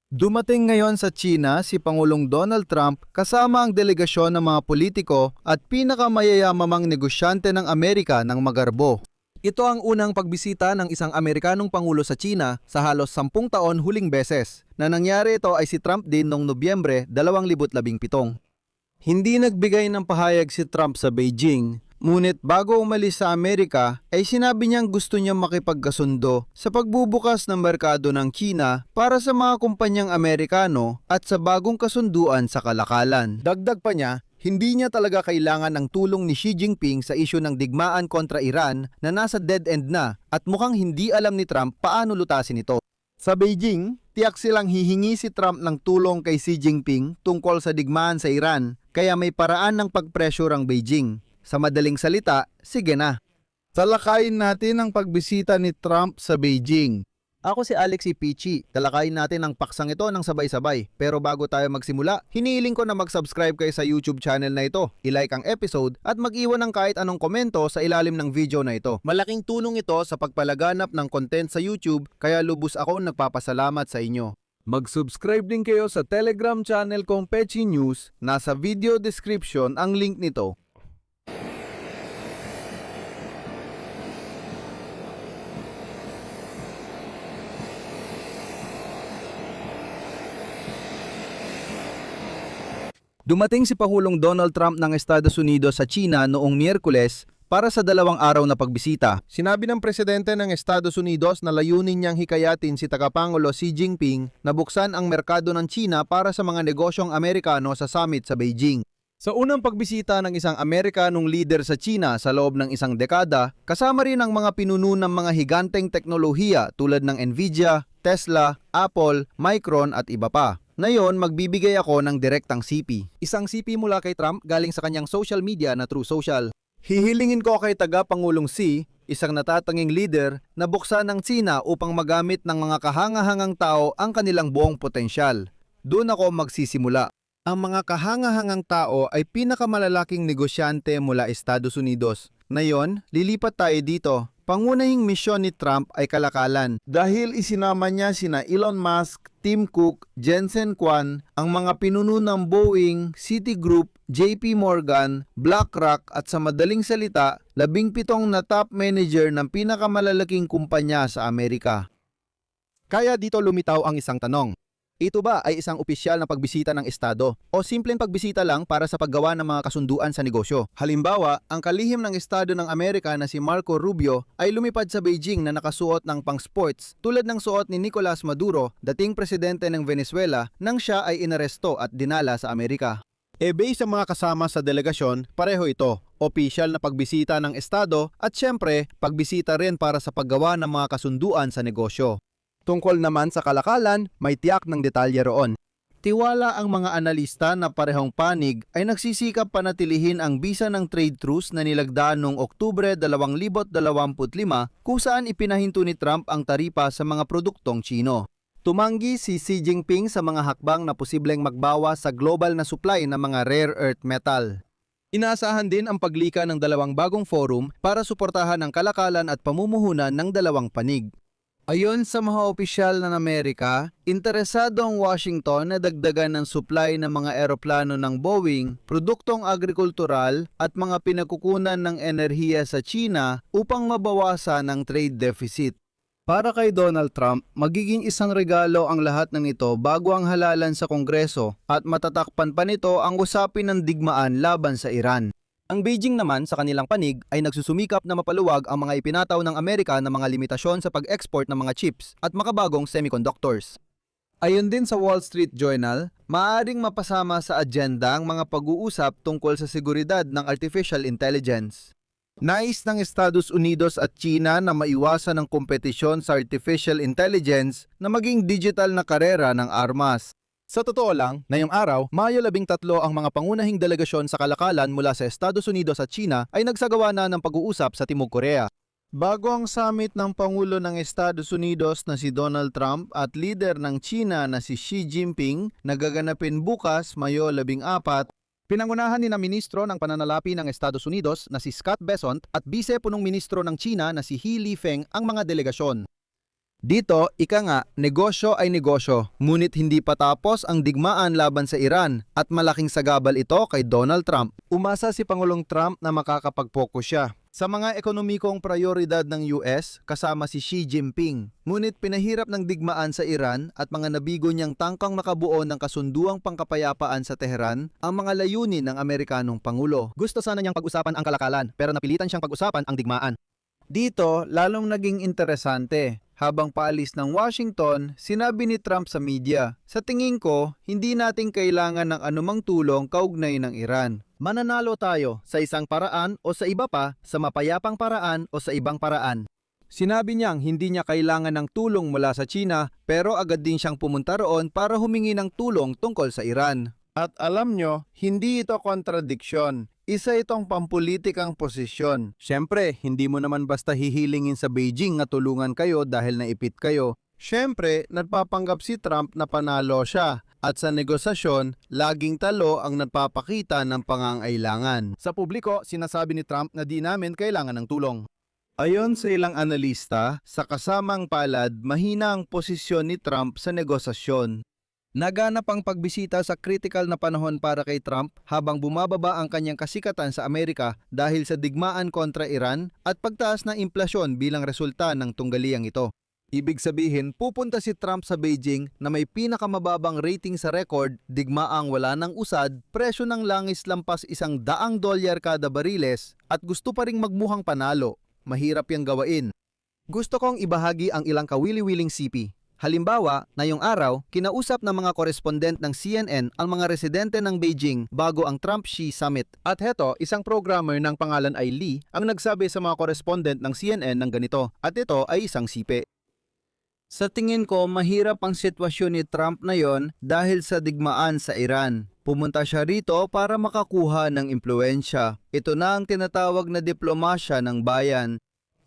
Dumating ngayon sa China si Pangulong Donald Trump kasama ang delegasyon ng mga politiko at pinakamayayamamang negosyante ng Amerika ng Magarbo. Ito ang unang pagbisita ng isang Amerikanong Pangulo sa China sa halos 10 taon huling beses, na nangyari ito ay si Trump din noong Nobyembre 2017. Hindi nagbigay ng pahayag si Trump sa Beijing, ngunit bago umalis sa Amerika ay sinabi niyang gusto niyang makipagkasundo sa pagbubukas ng merkado ng China para sa mga kumpanyang Amerikano at sa bagong kasunduan sa kalakalan. Dagdag pa niya, hindi niya talaga kailangan ng tulong ni Xi Jinping sa isyu ng digmaan kontra Iran na nasa dead end na, at mukhang hindi alam ni Trump paano lutasin ito. Sa Beijing, tiyak silang hihingi si Trump ng tulong kay Xi Jinping tungkol sa digmaan sa Iran, kaya may paraan ng pag-pressure ang Beijing. Sa madaling salita, sige na. Talakayin natin ang pagbisita ni Trump sa Beijing. Ako si Alex Ipichi. Talakayin natin ang paksang ito ng sabay-sabay. Pero bago tayo magsimula, hinihiling ko na mag-subscribe kayo sa YouTube channel na ito, i-like ang episode at mag-iwan ng kahit anong komento sa ilalim ng video na ito. Malaking tulong ito sa pagpalaganap ng content sa YouTube, kaya lubos ako nagpapasalamat sa inyo. Mag-subscribe din kayo sa Telegram channel kong Pechi News. Nasa video description ang link nito. Dumating si Pangulong Donald Trump ng Estados Unidos sa China noong Miyerkules para sa 2 araw na pagbisita. Sinabi ng presidente ng Estados Unidos na layunin niyang hikayatin si tagapangulo Xi Jinping na buksan ang merkado ng China para sa mga negosyong Amerikano sa summit sa Beijing. Sa unang pagbisita ng isang Amerikanong leader sa China sa loob ng isang dekada, kasama rin ang mga pinuno ng mga higanteng teknolohiya tulad ng Nvidia, Tesla, Apple, Micron at iba pa. Ngayon, magbibigay ako ng direktang CP. Isang CP mula kay Trump galing sa kanyang social media na Truth Social. Hihilingin ko kay Tagapangulong Xi, isang natatanging leader, na buksan ng China upang magamit ng mga kahangahangang tao ang kanilang buong potensyal. Doon ako magsisimula. Ang mga kahangahangang tao ay pinakamalalaking negosyante mula Estados Unidos. Ngayon, lilipat tayo dito. Pangunahing misyon ni Trump ay kalakalan dahil isinama niya sina Elon Musk, Tim Cook, Jensen Huang, ang mga pinuno ng Boeing, Citigroup, JP Morgan, BlackRock at sa madaling salita, 17 na top manager ng pinakamalalaking kumpanya sa Amerika. Kaya dito lumitaw ang isang tanong. Ito ba ay isang opisyal na pagbisita ng Estado o simpleng pagbisita lang para sa paggawa ng mga kasunduan sa negosyo? Halimbawa, ang kalihim ng Estado ng Amerika na si Marco Rubio ay lumipad sa Beijing na nakasuot ng pang-sports tulad ng suot ni Nicolas Maduro, dating presidente ng Venezuela, nang siya ay inaresto at dinala sa Amerika. Based sa mga kasama sa delegasyon, pareho ito, opisyal na pagbisita ng Estado at syempre, pagbisita rin para sa paggawa ng mga kasunduan sa negosyo. Tungkol naman sa kalakalan, may tiyak ng detalye roon. Tiwala ang mga analista na parehong panig ay nagsisikap panatilihin ang bisa ng trade truce na nilagdaan noong Oktubre 2025 kung saan ipinahinto ni Trump ang taripa sa mga produktong Chino. Tumanggi si Xi Jinping sa mga hakbang na posibleng magbawas sa global na supply ng mga rare earth metal. Inaasahan din ang paglika ng 2 bagong forum para suportahan ang kalakalan at pamumuhunan ng 2 panig. Ayon sa mga opisyal ng Amerika, interesado ang Washington na dagdagan ng supply ng mga eroplano ng Boeing, produktong agrikultural at mga pinagkukunan ng enerhiya sa China upang mabawasan ang trade deficit. Para kay Donald Trump, magiging isang regalo ang lahat ng ito bago ang halalan sa Kongreso at matatakpan pa nito ang usapin ng digmaan laban sa Iran. Ang Beijing naman sa kanilang panig ay nagsusumikap na mapaluwag ang mga ipinataw ng Amerika ng mga limitasyon sa pag-export ng mga chips at makabagong semiconductors. Ayon din sa Wall Street Journal, maaaring mapasama sa agenda ang mga pag-uusap tungkol sa seguridad ng artificial intelligence. Nais ng Estados Unidos at China na maiwasan ang kompetisyon sa artificial intelligence na maging digital na karera ng armas. Sa totoo lang, ngayong araw, Mayo 13 ang mga pangunahing delegasyon sa kalakalan mula sa Estados Unidos at China ay nagsagawa na ng pag-uusap sa Timog Korea. Bago ang summit ng Pangulo ng Estados Unidos na si Donald Trump at leader ng China na si Xi Jinping na gaganapin bukas, Mayo 14, pinangunahan ni na Ministro ng Pananalapi ng Estados Unidos na si Scott Bessent at Vice Punong Ministro ng China na si He Lifeng ang mga delegasyon. Dito, ika nga, negosyo ay negosyo, ngunit hindi pa tapos ang digmaan laban sa Iran at malaking sagabal ito kay Donald Trump. Umasa si Pangulong Trump na makakapag-focus siya sa mga ekonomikong prioridad ng US kasama si Xi Jinping. Ngunit pinahirap ng digmaan sa Iran at mga nabigo niyang tangkang makabuo ng kasunduang pangkapayapaan sa Tehran ang mga layunin ng Amerikanong Pangulo. Gusto sana niyang pag-usapan ang kalakalan pero napilitan siyang pag-usapan ang digmaan. Dito, lalong naging interesante. Habang paalis ng Washington, sinabi ni Trump sa media, "Sa tingin ko, hindi natin kailangan ng anumang tulong kaugnay ng Iran. Mananalo tayo sa isang paraan o sa iba pa, sa mapayapang paraan o sa ibang paraan." Sinabi niyang hindi niya kailangan ng tulong mula sa China pero agad din siyang pumunta roon para humingi ng tulong tungkol sa Iran. At alam nyo, hindi ito kontradiksyon. Isa itong pampulitikang posisyon. Siyempre, hindi mo naman basta hihilingin sa Beijing na tulungan kayo dahil naipit kayo. Siyempre, nagpapanggap si Trump na panalo siya. At sa negosasyon, laging talo ang nagpapakita ng pangangailangan. Sa publiko, sinasabi ni Trump na di namin kailangan ng tulong. Ayon sa ilang analista, sa kasamang palad, mahina ang posisyon ni Trump sa negosasyon. Naganap ang pagbisita sa critical na panahon para kay Trump habang bumababa ang kanyang kasikatan sa Amerika dahil sa digmaan kontra Iran at pagtaas ng inflasyon bilang resulta ng tunggaliang ito. Ibig sabihin, pupunta si Trump sa Beijing na may pinakamababang rating sa record, digmaang wala ng usad, presyo ng langis lampas $100 kada bariles at gusto pa ring magmukhang panalo. Mahirap yang gawain. Gusto kong ibahagi ang ilang kawili-wiling sipi. Halimbawa, ngayong araw, kinausap ng mga korespondent ng CNN ang mga residente ng Beijing bago ang Trump-Xi Summit. At heto, isang programmer ng pangalan ay Lee ang nagsabi sa mga korespondent ng CNN ng ganito, at ito ay isang sipe. Sa tingin ko, mahirap ang sitwasyon ni Trump na yon dahil sa digmaan sa Iran. Pumunta siya rito para makakuha ng impluensya. Ito na ang tinatawag na diplomasya ng bayan.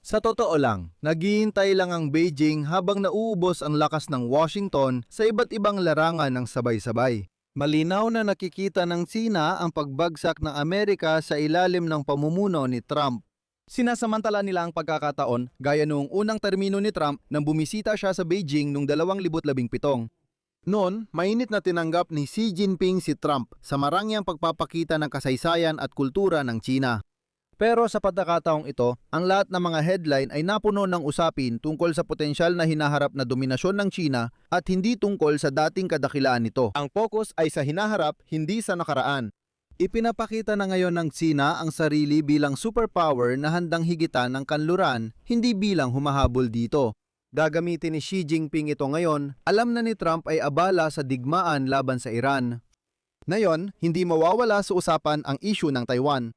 Sa totoo lang, naghihintay lang ang Beijing habang nauubos ang lakas ng Washington sa iba't ibang larangan ng sabay-sabay. Malinaw na nakikita ng Sina ang pagbagsak ng Amerika sa ilalim ng pamumuno ni Trump. Sinasamantala nila ang pagkakataon gaya noong unang termino ni Trump nang bumisita siya sa Beijing noong 2017. Noon, mainit na tinanggap ni Xi Jinping si Trump sa marangyang pagpapakita ng kasaysayan at kultura ng China. Pero sa pagkakataong ito, ang lahat ng mga headline ay napuno ng usapin tungkol sa potensyal na hinaharap na dominasyon ng China at hindi tungkol sa dating kadakilaan nito. Ang focus ay sa hinaharap, hindi sa nakaraan. Ipinapakita na ngayon ng China ang sarili bilang superpower na handang higitan ng kanluran, hindi bilang humahabol dito. Gagamitin ni Xi Jinping ito ngayon, alam na ni Trump ay abala sa digmaan laban sa Iran. Ngayon, hindi mawawala sa usapan ang issue ng Taiwan.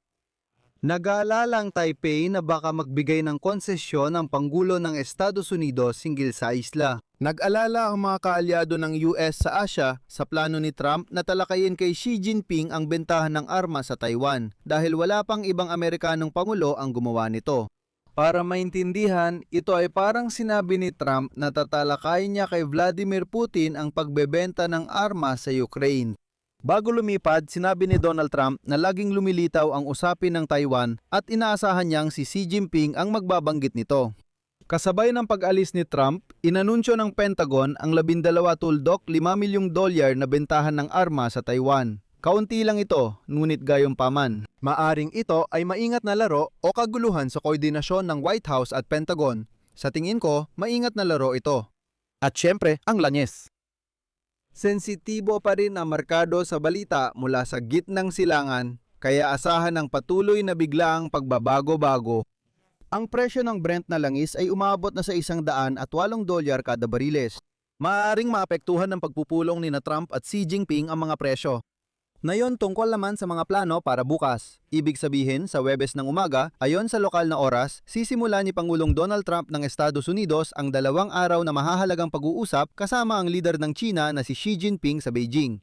Nag-aalala ang Taipei na baka magbigay ng konsesyon ang Pangulo ng Estados Unidos hinggil sa isla. Nag-alala ang mga kaalyado ng US sa Asia sa plano ni Trump na talakayin kay Xi Jinping ang bentahan ng armas sa Taiwan dahil wala pang ibang Amerikanong Pangulo ang gumawa nito. Para maintindihan, ito ay parang sinabi ni Trump na tatalakayin niya kay Vladimir Putin ang pagbebenta ng armas sa Ukraine. Bago lumipad, sinabi ni Donald Trump na laging lumilitaw ang usapin ng Taiwan at inaasahan niyang si Xi Jinping ang magbabanggit nito. Kasabay ng pag-alis ni Trump, inanunsyo ng Pentagon ang 12 tuldok $5 milyong na bentahan ng armas sa Taiwan. Kaunti lang ito, ngunit gayunpaman. Maaring ito ay maingat na laro o kaguluhan sa koordinasyon ng White House at Pentagon. Sa tingin ko, maingat na laro ito. At syempre, ang lanyes. Sensitibo pa rin ang merkado sa balita mula sa gitnang silangan, kaya asahan ng patuloy na biglaang pagbabago-bago. Ang presyo ng Brent na langis ay umabot na sa $108 kada bariles. Maaaring maapektuhan ng pagpupulong ni Trump at Xi Jinping ang mga presyo. Ngayon tungkol naman sa mga plano para bukas. Ibig sabihin sa Huwebes ng umaga, ayon sa lokal na oras, sisimula ni Pangulong Donald Trump ng Estados Unidos ang 2 araw na mahahalagang pag-uusap kasama ang lider ng China na si Xi Jinping sa Beijing.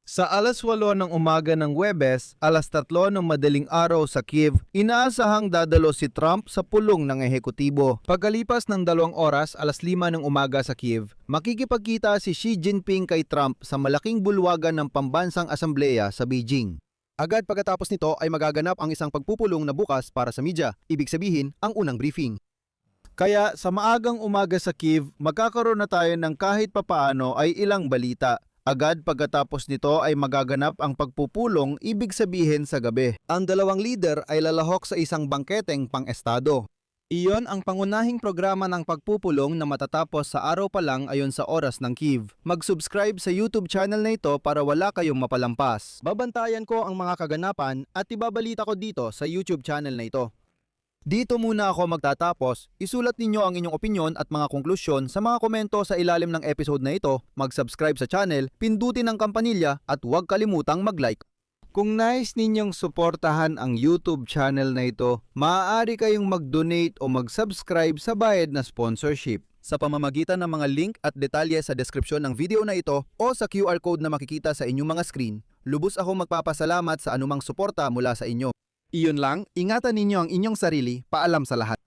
Sa 8:08 ng umaga ng Huwebes, 3:00 ng madaling araw sa Kiev, inaasahang dadalo si Trump sa pulong ng ehekutibo. Pagkalipas ng 2 oras, 5:00 ng umaga sa Kiev, makikipagkita si Xi Jinping kay Trump sa malaking bulwagan ng Pambansang Asambleya sa Beijing. Agad pagkatapos nito ay magaganap ang isang pagpupulong na bukas para sa media, ibig sabihin ang unang briefing. Kaya sa maagang umaga sa Kyiv, magkakaroon na tayo ng kahit papaano ay ilang balita. Agad pagkatapos nito ay magaganap ang pagpupulong, ibig sabihin sa gabi. Ang dalawang leader ay lalahok sa isang bangketeng pang-estado. Iyon ang pangunahing programa ng pagpupulong na matatapos sa araw pa lang ayon sa oras ng Kyiv. Mag-subscribe sa YouTube channel na ito para wala kayong mapalampas. Babantayan ko ang mga kaganapan at ibabalita ko dito sa YouTube channel na ito. Dito muna ako magtatapos. Isulat ninyo ang inyong opinyon at mga konklusyon sa mga komento sa ilalim ng episode na ito, mag-subscribe sa channel, pindutin ang kampanilya at huwag kalimutang mag-like. Kung nais ninyong suportahan ang YouTube channel na ito, maaari kayong mag-donate o mag-subscribe sa bayad na sponsorship Sa pamamagitan ng mga link at detalye sa deskripsyon ng video na ito o sa QR code na makikita sa inyong mga screen, lubos akong magpapasalamat sa anumang suporta mula sa inyo. Iyon lang, ingatan ninyo ang inyong sarili, paalam sa lahat.